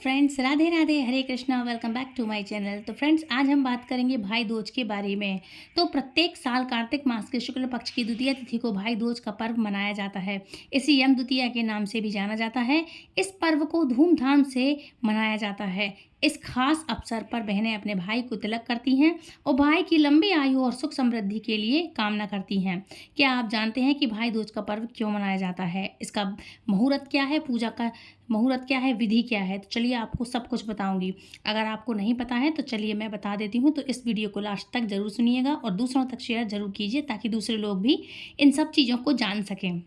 Friends, Radhe Radhe, Hare Krishna, welcome back to my channel. तो friends, आज हम बात करेंगे भाई दूज के बारे में। तो प्रत्येक साल कार्तिक मास के शुक्ल पक्ष की द्वितीय तिथि को भाई दूज का पर्व मनाया जाता है। इसे यम द्वितीया के नाम से भी जाना जाता है। इस पर्व को धूमधाम से मनाया जाता है। इस खास अवसर पर बहनें अपने भाई को तिलक करती हैं और भाई की लंबी आयु और सुख समृद्धि के लिए कामना करती हैं। क्या आप जानते हैं कि भाई दूज का पर्व क्यों मनाया जाता है? इसका मुहूर्त क्या है? पूजा का मुहूर्त क्या है? विधि क्या है? तो चलिए आपको सब कुछ बताऊंगी। अगर आपको नहीं पता है तो चलिए मैं बता देती हूँ। तो इस वीडियो को लास्ट तक जरूर सुनिएगा और दूसरों तक शेयर जरूर कीजिए ताकि दूसरे लोग भी इन सब चीज़ों को जान सकें।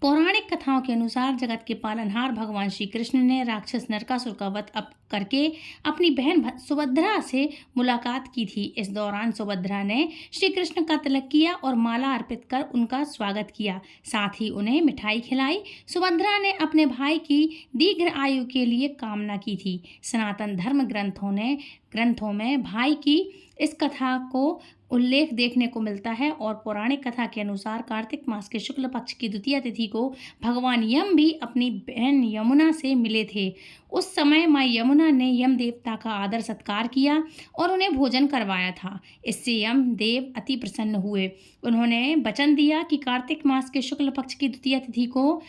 पौराणिक कथाओं के अनुसार जगत के पालनहार भगवान श्री कृष्ण ने राक्षस नरकासुर का वध करके अपनी बहन सुभद्रा से मुलाकात की थी। इस दौरान सुभद्रा ने श्री कृष्ण का तिलक किया और माला अर्पित कर उनका स्वागत किया। साथ ही उन्हें मिठाई खिलाई। सुभद्रा ने अपने भाई की दीर्घ आयु के लिए कामना की थी। सनातन धर्म ग्रंथों में भाई की इस कथा को उल्लेख देखने को मिलता है और पौराणिक कथा के अनुसार कार्तिक मास के शुक्ल पक्ष की द्वितीय तिथि को भगवान यम भी अपनी बहन यमुना से मिले थे। उस समय माँ यमुना ने यम देवता का आदर सत्कार किया और उन्हें भोजन करवाया था। इससे यम देव अति प्रसन्न हुए। उन्होंने वचन दिया कि कार्तिक मास के शुक्ल पक्ष की द्वितीय तिथि को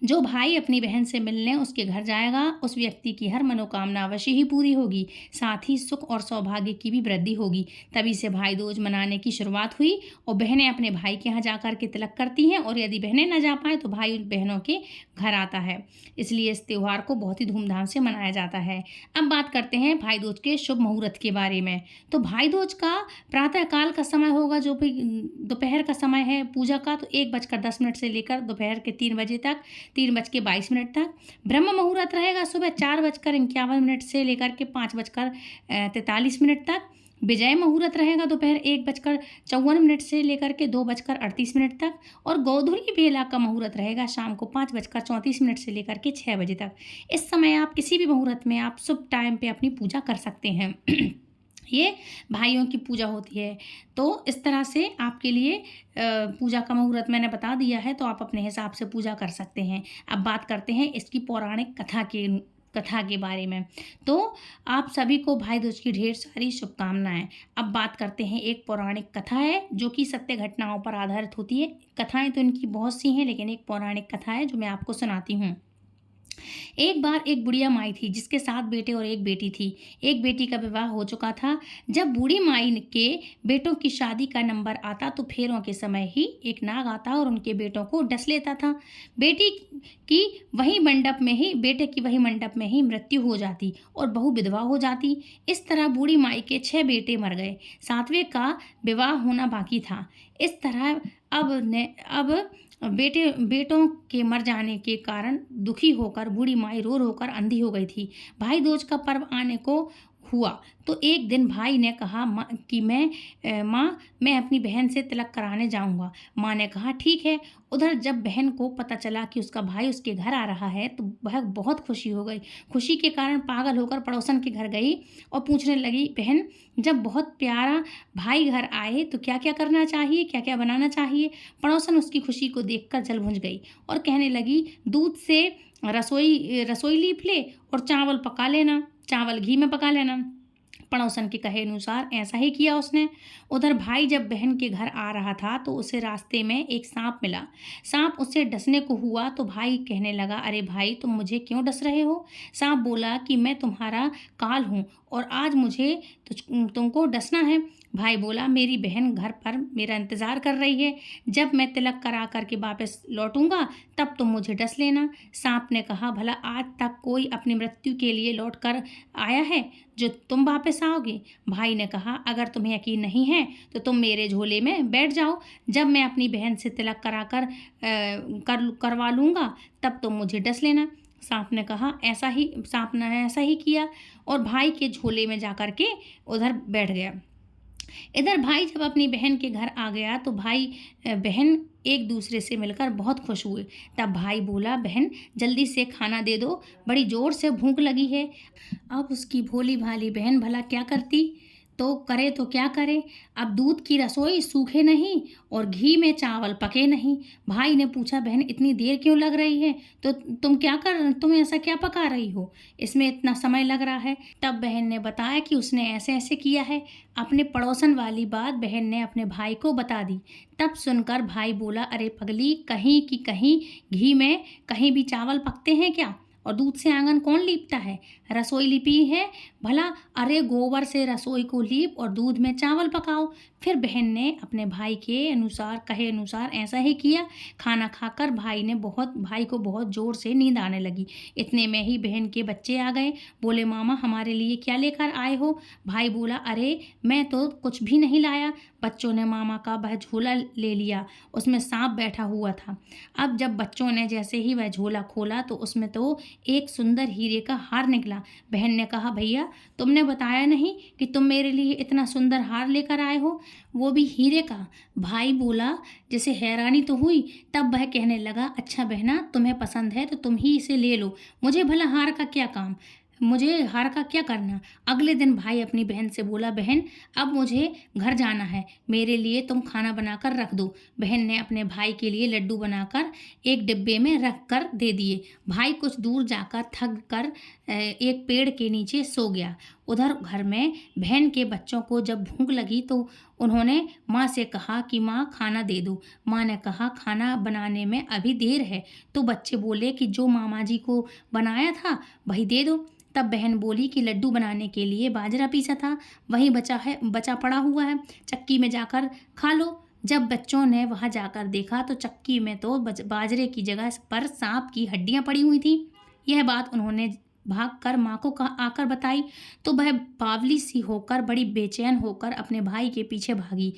जो भाई अपनी बहन से मिलने उसके घर जाएगा, उस व्यक्ति की हर मनोकामना अवश्य ही पूरी होगी। साथ ही सुख और सौभाग्य की भी वृद्धि होगी। तभी से भाई दूज मनाने की शुरुआत हुई और बहनें अपने भाई के यहाँ जाकर के तिलक करती हैं और यदि बहनें न जा पाए तो भाई उन बहनों के घर आता है। इसलिए इस त्यौहार को बहुत ही धूमधाम से मनाया जाता है। अब बात करते हैं भाई दूज के शुभ मुहूर्त के बारे में। तो भाई दूज का प्रातःकाल का समय होगा, जो भी दोपहर का समय है पूजा का, तो 1:10 से लेकर दोपहर के 3 बजे तक, 3:22 तक। ब्रह्म मुहूर्त रहेगा सुबह 4:51 से लेकर के 5:43 तक। विजय मुहूर्त रहेगा दोपहर 1:54 से लेकर के 2:38 तक। और गोधूली बेला का मुहूर्त रहेगा शाम को 5:34 से लेकर के 6 बजे तक। इस समय आप किसी भी मुहूर्त में आप शुभ टाइम पे अपनी पूजा कर सकते हैं। ये भाइयों की पूजा होती है। तो इस तरह से आपके लिए पूजा का मुहूर्त मैंने बता दिया है, तो आप अपने हिसाब से पूजा कर सकते हैं। अब बात करते हैं इसकी पौराणिक कथा के बारे में। तो आप सभी को भाई दूज की ढेर सारी शुभकामनाएं। अब बात करते हैं, एक पौराणिक कथा है जो कि सत्य घटनाओं पर आधारित होती है। कथाएं तो इनकी बहुत सी हैं, लेकिन एक पौराणिक कथा है जो मैं आपको सुनाती हूँ। एक बार एक बुढ़िया माई थी जिसके 7 बेटे और एक बेटी थी। एक बेटी का विवाह हो चुका था। जब बूढ़ी माई के बेटों की शादी का नंबर आता तो फेरों के समय ही एक नाग आता और उनके बेटों को डस लेता था। बेटे की वही मंडप में ही मृत्यु हो जाती और बहू विधवा हो जाती। इस तरह बूढ़ी माई के 6 बेटे मर गए। 7वें का विवाह होना बाकी था। इस तरह अब बेटों के मर जाने के कारण दुखी होकर बूढ़ी माई रो रो कर अंधी हो गई थी। भाई दूज का पर्व आने को हुआ तो एक दिन भाई ने कहा कि मैं अपनी बहन से तिलक कराने जाऊंगा। माँ ने कहा ठीक है। उधर जब बहन को पता चला कि उसका भाई उसके घर आ रहा है तो वह बहुत खुशी हो गई। खुशी के कारण पागल होकर पड़ोसन के घर गई और पूछने लगी, बहन जब बहुत प्यारा भाई घर आए तो क्या क्या करना चाहिए, क्या क्या बनाना चाहिए? पड़ोसन उसकी खुशी को देखकर जल भुंज गई और कहने लगी, दूध से रसोई लीप ले और चावल पका लेना, चावल घी में पका लेना। पड़ोसन के कहे अनुसार ऐसा ही किया उसने। उधर भाई जब बहन के घर आ रहा था तो उसे रास्ते में एक सांप मिला। सांप उसे डसने को हुआ तो भाई कहने लगा, अरे भाई तुम मुझे क्यों डस रहे हो? सांप बोला कि मैं तुम्हारा काल हूँ और आज मुझे तुमको डसना है। भाई बोला, मेरी बहन घर पर मेरा इंतज़ार कर रही है। जब मैं तिलक करा करके वापस लौटूंगा तब तुम मुझे डस लेना। सांप ने कहा, भला आज तक कोई अपनी मृत्यु के लिए लौट कर आया है जो तुम वापस आओगे? भाई ने कहा, अगर तुम्हें यकीन नहीं है तो तुम मेरे झोले में बैठ जाओ। जब मैं अपनी बहन से तिलक करवा लूँगा तब तुम मुझे डस लेना। सांप ने ऐसा ही किया और भाई के झोले में जाकर के उधर बैठ गया। इधर भाई जब अपनी बहन के घर आ गया तो भाई बहन एक दूसरे से मिलकर बहुत खुश हुए। तब भाई बोला, बहन जल्दी से खाना दे दो, बड़ी ज़ोर से भूख लगी है। अब उसकी भोली भाली बहन भला क्या करती? तो करे तो क्या करे, अब दूध की रसोई सूखे नहीं और घी में चावल पके नहीं। भाई ने पूछा, बहन इतनी देर क्यों लग रही है, तो तुम ऐसा क्या पका रही हो, इसमें इतना समय लग रहा है। तब बहन ने बताया कि उसने ऐसे ऐसे किया है। अपने पड़ोसन वाली बात बहन ने अपने भाई को बता दी। तब सुनकर भाई बोला, अरे पगली, कहीं की कहीं घी में कहीं भी चावल पकते हैं क्या, और दूध से आंगन कौन लीपता है, रसोई लिपी है भला, अरे गोबर से रसोई को लीप और दूध में चावल पकाओ। फिर बहन ने अपने भाई के अनुसार कहे अनुसार ऐसा ही किया। खाना खाकर भाई को बहुत जोर से नींद आने लगी। इतने में ही बहन के बच्चे आ गए। बोले, मामा हमारे लिए क्या लेकर आए हो। भाई बोला, अरे मैं तो कुछ भी नहीं लाया। बच्चों ने मामा का वह झोला ले लिया, उसमें सांप बैठा हुआ था। अब जब बच्चों ने जैसे ही वह झोला खोला तो उसमें तो एक सुंदर हीरे का हार निकला। बहन ने कहा, भैया तुमने बताया नहीं कि तुम मेरे लिए इतना सुंदर हार लेकर आए हो, वो भी हीरे का। भाई बोला, जैसे हैरानी तो हुई। तब वह कहने लगा, अच्छा बहना, तुम्हें पसंद है तो तुम ही इसे ले लो, मुझे भला हार का क्या काम, मुझे हार का क्या करना। अगले दिन भाई अपनी बहन से बोला, बहन अब मुझे घर जाना है, मेरे लिए तुम खाना बनाकर रख दो। बहन ने अपने भाई के लिए लड्डू बनाकर एक डिब्बे में रख कर दे दिए। भाई कुछ दूर जाकर थक कर एक पेड़ के नीचे सो गया। उधर घर में बहन के बच्चों को जब भूख लगी तो उन्होंने माँ से कहा कि माँ खाना दे दो। माँ ने कहा, खाना बनाने में अभी देर है। तो बच्चे बोले कि जो मामा जी को बनाया था वही दे दो। तब बहन बोली कि लड्डू बनाने के लिए बाजरा पीसा था, वही बचा पड़ा हुआ है, चक्की में जाकर खा लो। जब बच्चों ने वहां जाकर देखा तो चक्की में तो बाजरे की जगह पर सांप की हड्डियां पड़ी हुई थी। यह बात उन्होंने भाग कर माँ को आकर बताई तो वह बावली सी होकर बड़ी बेचैन होकर अपने भाई के पीछे भागी।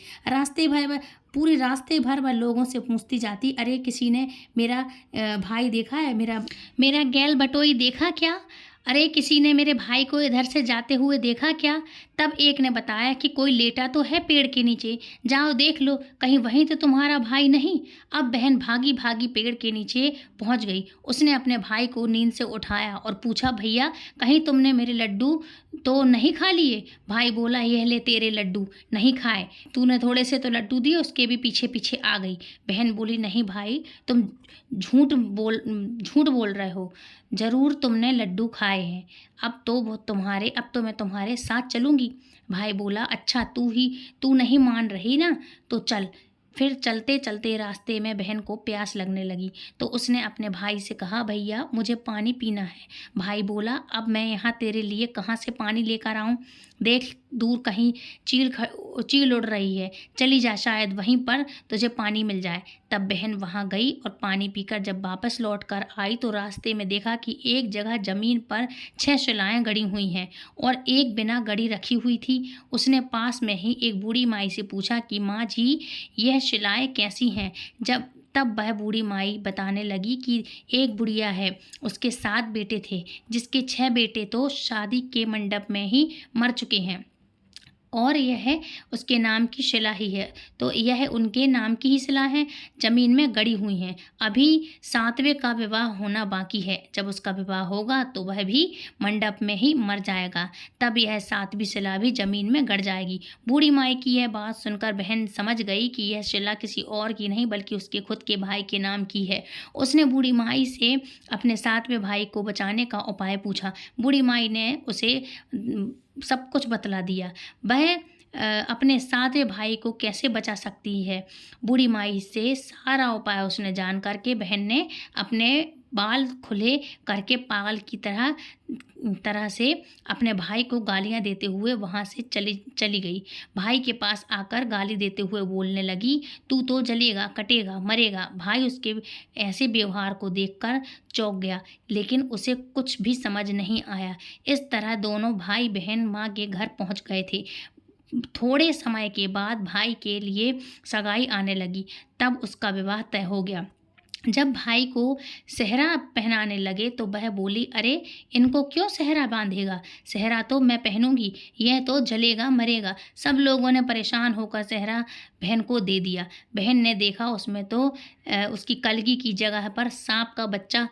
पूरे रास्ते भर वह लोगों से पूछती जाती, अरे किसी ने मेरा भाई देखा है, मेरा गैल बटोई देखा क्या, अरे किसी ने मेरे भाई को इधर से जाते हुए देखा क्या। तब एक ने बताया कि कोई लेटा तो है पेड़ के नीचे, जाओ देख लो, कहीं वहीं तो तुम्हारा भाई नहीं। अब बहन भागी भागी पेड़ के नीचे पहुंच गई। उसने अपने भाई को नींद से उठाया और पूछा, भैया कहीं तुमने मेरे लड्डू तो नहीं खा लिए। भाई बोला, यह ले तेरे लड्डू, नहीं खाए, तूने थोड़े से तो लड्डू दिए, उसके भी पीछे पीछे आ गई। बहन बोली, नहीं भाई, तुम झूठ बोल रहे हो, जरूर तुमने लड्डू खाए हैं। अब तो मैं तुम्हारे साथ चलूंगी। भाई बोला, अच्छा तू नहीं मान रही ना, तो चल। फिर चलते चलते रास्ते में बहन को प्यास लगने लगी तो उसने अपने भाई से कहा, भैया मुझे पानी पीना है। भाई बोला, अब मैं यहाँ तेरे लिए कहाँ से पानी लेकर आऊँ, देख दूर कहीं चील उड़ रही है, चली जा, शायद वहीं पर तुझे पानी मिल जाए। तब बहन वहाँ गई और पानी पीकर जब वापस लौट कर आई तो रास्ते में देखा कि एक जगह जमीन पर 6 शिलाएं गड़ी हुई हैं और एक बिना गड़ी रखी हुई थी। उसने पास में ही एक बूढ़ी माई से पूछा कि माँ जी, यह शिलाएं कैसी हैं। तब वह बूढ़ी माई बताने लगी कि एक बुढ़िया है, उसके 7 बेटे थे, जिसके 6 बेटे तो शादी के मंडप में ही मर चुके हैं और यह उसके नाम की शिला ही है, तो यह उनके नाम की ही शिला है, जमीन में गड़ी हुई हैं। अभी 7वें का विवाह होना बाकी है, जब उसका विवाह होगा तो वह भी मंडप में ही मर जाएगा, तब यह 7वीं शिला भी जमीन में गड़ जाएगी। बूढ़ी माई की यह बात सुनकर बहन समझ गई कि यह शिला किसी और की नहीं बल्कि उसके खुद के भाई के नाम की है। उसने बूढ़ी माई से अपने 7वें भाई को बचाने का उपाय पूछा। बूढ़ी माई ने उसे सब कुछ बतला दिया। वह अपने 7वें भाई को कैसे बचा सकती है। बूढ़ी माई से सारा उपाय उसने जान करके बहन ने अपने बाल खुले करके पागल की तरह से अपने भाई को गालियां देते हुए वहाँ से चली गई। भाई के पास आकर गाली देते हुए बोलने लगी, तू तो जलेगा, कटेगा, मरेगा। भाई उसके ऐसे व्यवहार को देखकर चौंक गया, लेकिन उसे कुछ भी समझ नहीं आया। इस तरह दोनों भाई बहन माँ के घर पहुँच गए थे। थोड़े समय के बाद भाई के लिए सगाई आने लगी, तब उसका विवाह तय हो गया। जब भाई को सेहरा पहनाने लगे तो वह बोली, अरे इनको क्यों सेहरा बांधेगा, सेहरा तो मैं पहनूंगी, यह तो जलेगा मरेगा। सब लोगों ने परेशान होकर सेहरा बहन को दे दिया। बहन ने देखा उसमें तो उसकी कलगी की जगह पर सांप का बच्चा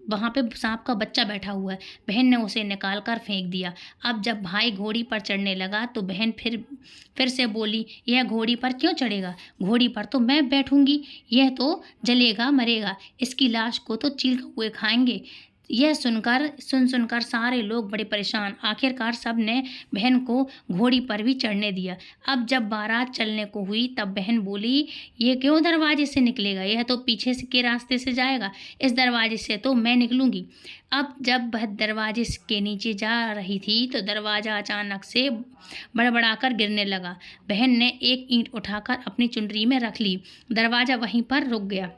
वहाँ पे सांप का बच्चा बैठा हुआ है। बहन ने उसे निकाल कर फेंक दिया। अब जब भाई घोड़ी पर चढ़ने लगा तो बहन फिर से बोली, यह घोड़ी पर क्यों चढ़ेगा? घोड़ी पर तो मैं बैठूंगी। यह तो जलेगा मरेगा, इसकी लाश को तो चील कौए खाएंगे। यह सुनकर सारे लोग बड़े परेशान। आखिरकार सब ने बहन को घोड़ी पर भी चढ़ने दिया। अब जब बारात चलने को हुई तब बहन बोली, ये क्यों दरवाजे से निकलेगा? यह तो पीछे के रास्ते से जाएगा। इस दरवाजे से तो मैं निकलूंगी। अब जब वह दरवाजे के नीचे जा रही थी तो दरवाज़ा अचानक से बड़बड़ाकर गिरने लगा। बहन ने एक ईंट उठाकर अपनी चुनरी में रख ली। दरवाज़ा वहीं पर रुक गया।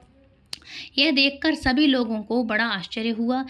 यह देखकर सभी लोगों को बड़ा आश्चर्य हुआ।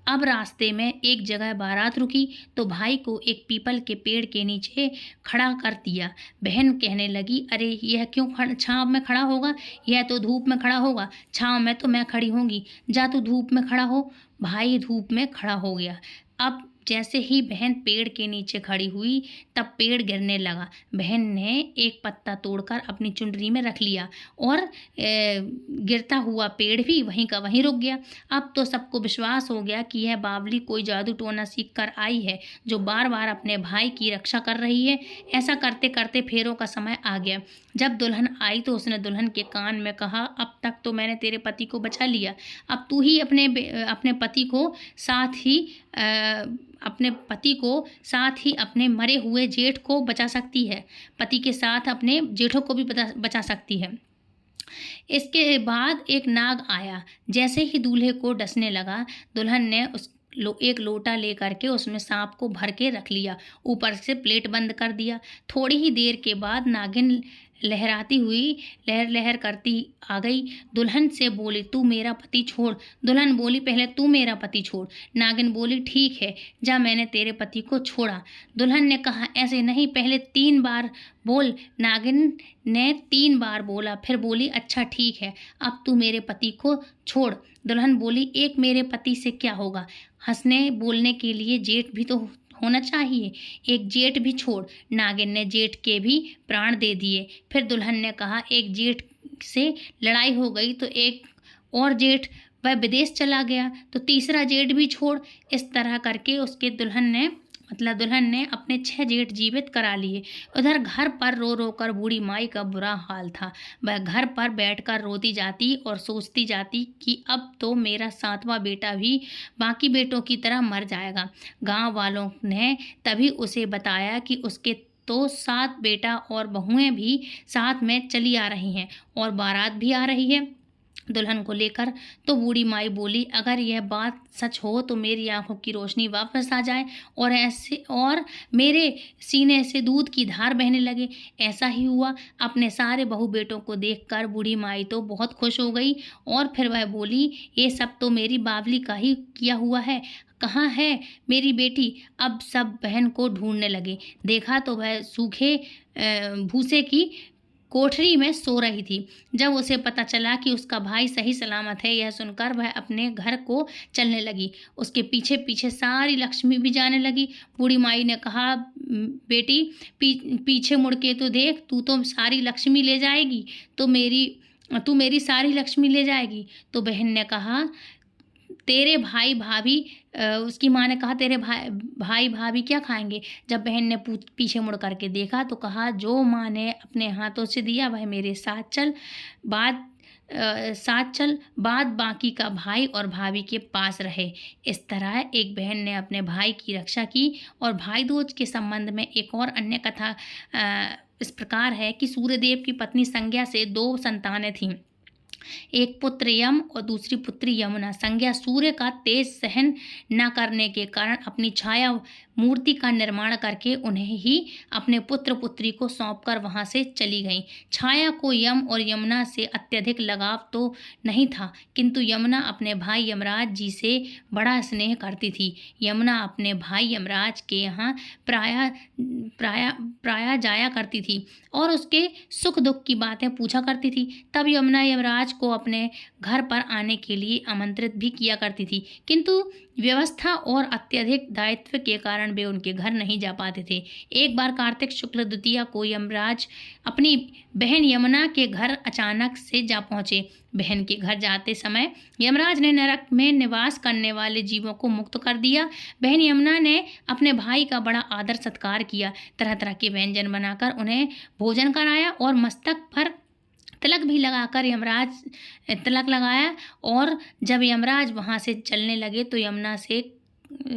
अब रास्ते में एक जगह बारात रुकी तो भाई को एक पीपल के पेड़ के नीचे खड़ा कर दिया। बहन कहने लगी, अरे यह क्यों छाँव में खड़ा होगा? यह तो धूप में खड़ा होगा। छाँव में तो मैं खड़ी होंगी, जा तू धूप में खड़ा हो। भाई धूप में खड़ा हो गया। अब जैसे ही बहन पेड़ के नीचे खड़ी हुई तब पेड़ गिरने लगा। बहन ने एक पत्ता तोड़कर अपनी चुनरी में रख लिया और गिरता हुआ पेड़ भी वहीं का वहीं रुक गया। अब तो सबको विश्वास हो गया कि यह बावली कोई जादू टोना सीख कर आई है जो बार बार अपने भाई की रक्षा कर रही है। ऐसा करते करते फेरों का समय आ गया। जब दुल्हन आई तो उसने दुल्हन के कान में कहा, अब तक तो मैंने तेरे पति को बचा लिया, अब तू ही अपने पति को साथ ही अपने मरे हुए जेठ को बचा सकती है। पति के साथ अपने जेठों को भी बचा सकती है। इसके बाद एक नाग आया। जैसे ही दूल्हे को डसने लगा, दुल्हन ने एक लोटा लेकर के उसमें सांप को भर के रख लिया, ऊपर से प्लेट बंद कर दिया। थोड़ी ही देर के बाद नागिन लहराती हुई लहर करती आ गई। दुल्हन से बोली, तू मेरा पति छोड़। दुल्हन बोली, पहले तू मेरा पति छोड़। नागिन बोली, ठीक है, जा, मैंने तेरे पति को छोड़ा। दुल्हन ने कहा, ऐसे नहीं, पहले 3 बार बोल। नागिन ने 3 बार बोला, फिर बोली, अच्छा ठीक है, अब तू मेरे पति को छोड़। दुल्हन बोली, एक मेरे पति से क्या होगा? हंसने बोलने के लिए जेठ भी तो होना चाहिए, एक जेठ भी छोड़। नागिन ने जेठ के भी प्राण दे दिए। फिर दुल्हन ने कहा, एक जेठ से लड़ाई हो गई तो एक और जेठ वह विदेश चला गया, तो तीसरा जेठ भी छोड़। इस तरह करके उसके दुल्हन ने अपने 6 जेठ जीवित करा लिए। उधर घर पर रो रो कर बूढ़ी माई का बुरा हाल था। वह घर पर बैठकर रोती जाती और सोचती जाती कि अब तो मेरा 7वां बेटा भी बाकी बेटों की तरह मर जाएगा। गांव वालों ने तभी उसे बताया कि उसके तो 7 बेटा और बहुएं भी साथ में चली आ रही हैं और बारात भी आ रही है दुल्हन को लेकर। तो बूढ़ी माई बोली, अगर यह बात सच हो तो मेरी आंखों की रोशनी वापस आ जाए और मेरे सीने से दूध की धार बहने लगे। ऐसा ही हुआ। अपने सारे बहू बेटों को देखकर बूढ़ी माई तो बहुत खुश हो गई और फिर वह बोली, ये सब तो मेरी बावली का ही किया हुआ है। कहाँ है मेरी बेटी? अब सब बहन को ढूंढने लगे। देखा तो वह सूखे भूसे की कोठरी में सो रही थी। जब उसे पता चला कि उसका भाई सही सलामत है, यह सुनकर वह अपने घर को चलने लगी। उसके पीछे पीछे सारी लक्ष्मी भी जाने लगी। बूढ़ी माई ने कहा, बेटी पीछे मुड़ के तो देख, तू तो सारी लक्ष्मी ले जाएगी, तू मेरी सारी लक्ष्मी ले जाएगी। तो बहन ने कहा, तेरे भाई भाभी उसकी माँ ने कहा, तेरे भाई भाभी क्या खाएंगे? जब बहन ने पीछे मुड़ करके देखा तो कहा, जो माँ ने अपने हाथों से दिया वह मेरे साथ चल, बाद बाकी का भाई और भाभी के पास रहे। इस तरह एक बहन ने अपने भाई की रक्षा की। और भाई दूज के संबंध में एक और अन्य कथा इस प्रकार है कि सूर्यदेव की पत्नी संज्ञा से 2 संतानें थीं। एक पुत्र यम और दूसरी पुत्री यमुना। संज्ञा सूर्य का तेज सहन न करने के कारण अपनी छाया मूर्ति का निर्माण करके उन्हें ही अपने पुत्र पुत्री को सौंपकर वहां से चली गईं। छाया को यम और यमुना से अत्यधिक लगाव तो नहीं था, किंतु यमुना अपने भाई यमराज जी से बड़ा स्नेह करती थी। यमुना अपने भाई यमराज के यहाँ प्राय जाया करती थी और उसके सुख दुख की बातें पूछा करती थी। तब यमुना यमराज यमराज को अपने घर पर आने के लिए आमंत्रित भी किया करती थी, किंतु व्यवस्था और अत्यधिक दायित्व के कारण वे उनके घर नहीं जा पाते थे। एक बार कार्तिक शुक्ल द्वितीया को यमराज अपनी बहन यमुना के घर अचानक से जा पहुँचे। बहन के घर जाते समय यमराज ने नरक में निवास करने वाले जीवों को मुक्त कर दिया। बहन यमुना ने अपने भाई का बड़ा आदर सत्कार किया, तरह तरह के व्यंजन बनाकर उन्हें भोजन कराया और मस्तक पर तिलक भी लगाकर यमराज तिलक लगाया। और जब यमराज वहाँ से चलने लगे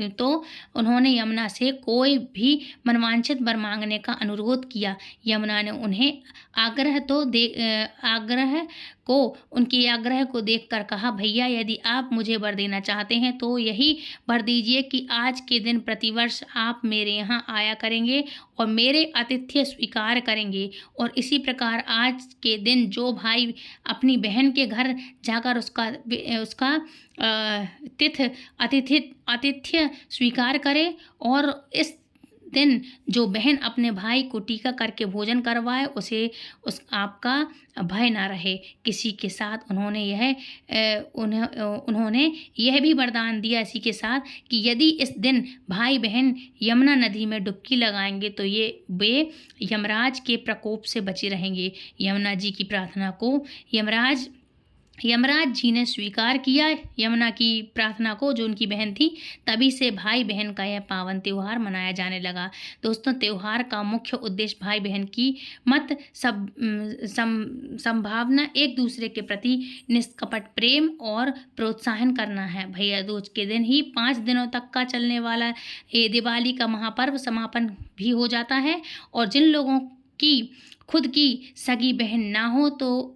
तो उन्होंने यमुना से कोई भी मनवांछित वर मांगने का अनुरोध किया। यमुना ने उन्हें उनके आग्रह को देखकर कहा, भैया यदि आप मुझे वर देना चाहते हैं तो यही वर दीजिए कि आज के दिन प्रतिवर्ष आप मेरे यहाँ आया करेंगे और मेरे आतिथ्य स्वीकार करेंगे। और इसी प्रकार आज के दिन जो भाई अपनी बहन के घर जाकर उसका आतिथ्य स्वीकार करे और इस दिन जो बहन अपने भाई को टीका करके भोजन करवाए उसे आपका भय ना रहे। किसी के साथ उन्होंने यह भी वरदान दिया इसी के साथ कि यदि इस दिन भाई बहन यमुना नदी में डुबकी लगाएंगे तो वे यमराज के प्रकोप से बचे रहेंगे। यमुना जी की प्रार्थना को यमराज जी ने स्वीकार किया, यमुना की प्रार्थना को, जो उनकी बहन थी। तभी से भाई बहन का यह पावन त्यौहार मनाया जाने लगा। दोस्तों, त्यौहार का मुख्य उद्देश्य भाई बहन की मत संभावना, एक दूसरे के प्रति निष्कपट प्रेम और प्रोत्साहन करना है। भैया दूज के दिन ही 5 दिनों तक का चलने वाला ये दिवाली का महापर्व समापन भी हो जाता है। और जिन लोगों की खुद की सगी बहन ना हो तो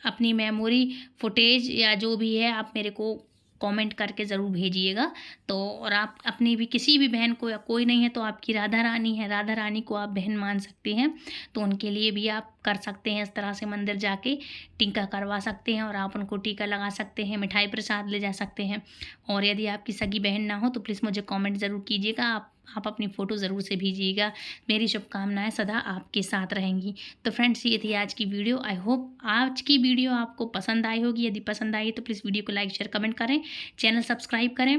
अपनी मेमोरी फुटेज या जो भी है आप मेरे को कमेंट करके ज़रूर भेजिएगा। तो और आप अपनी भी किसी भी बहन को, या कोई नहीं है तो आपकी राधा रानी है, राधा रानी को आप बहन मान सकते हैं, तो उनके लिए भी आप कर सकते हैं। इस तरह से मंदिर जाके टीका करवा सकते हैं और आप उनको टीका लगा सकते हैं, मिठाई प्रसाद ले जा सकते हैं। और यदि आपकी सगी बहन ना हो तो प्लीज़ मुझे कमेंट ज़रूर कीजिएगा, आप अपनी फ़ोटो ज़रूर से भेजिएगा। मेरी शुभकामनाएं सदा आपके साथ रहेंगी। तो फ्रेंड्स, ये थी आज की वीडियो। आई होप आज की वीडियो आपको पसंद आई होगी। यदि पसंद आई तो प्लीज़ वीडियो को लाइक शेयर कमेंट करें, चैनल सब्सक्राइब करें,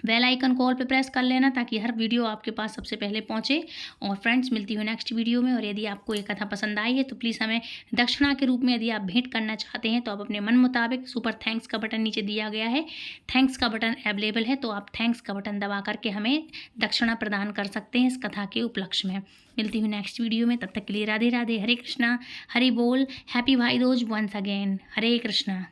बेल आइकन को ऑल पे प्रेस कर लेना ताकि हर वीडियो आपके पास सबसे पहले पहुंचे। और फ्रेंड्स, मिलती हूँ नेक्स्ट वीडियो में। और यदि आपको ये कथा पसंद आई है तो प्लीज़ हमें दक्षिणा के रूप में यदि आप भेंट करना चाहते हैं तो आप अपने मन मुताबिक सुपर थैंक्स का बटन नीचे दिया गया है, थैंक्स का बटन अवेलेबल है, तो आप थैंक्स का बटन दबा करके हमें दक्षिणा प्रदान कर सकते हैं इस कथा के उपलक्ष्य में। मिलती हूँ नेक्स्ट वीडियो में, तब तक के लिए राधे राधे, हरे कृष्णा, हरि बोल, हैप्पी भाई दूज वंस अगेन, हरे कृष्णा।